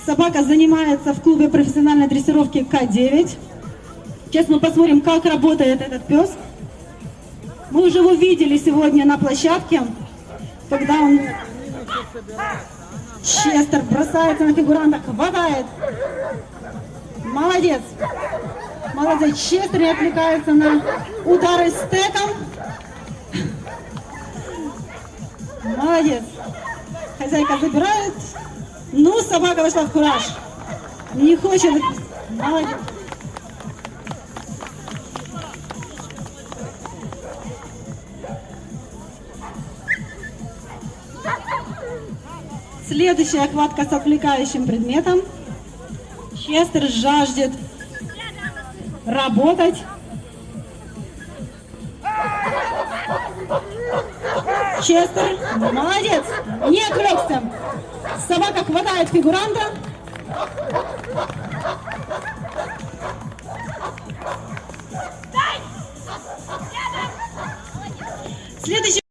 Собака занимается в клубе профессиональной дрессировки К9. Сейчас мы посмотрим, как работает этот пес. Мы уже его видели сегодня на площадке, когда он, Честер, бросается на фигуранта, хватает. Молодец. Молодец. Честер не отвлекается на удары стеком. Молодец. Хозяйка забирает. Ну, собака вошла в кураж. Не хочет. Молодец. Следующая хватка с отвлекающим предметом. Честер жаждет работать. Честер, молодец, не отвлекся. Собака хватает фигуранта. Следующий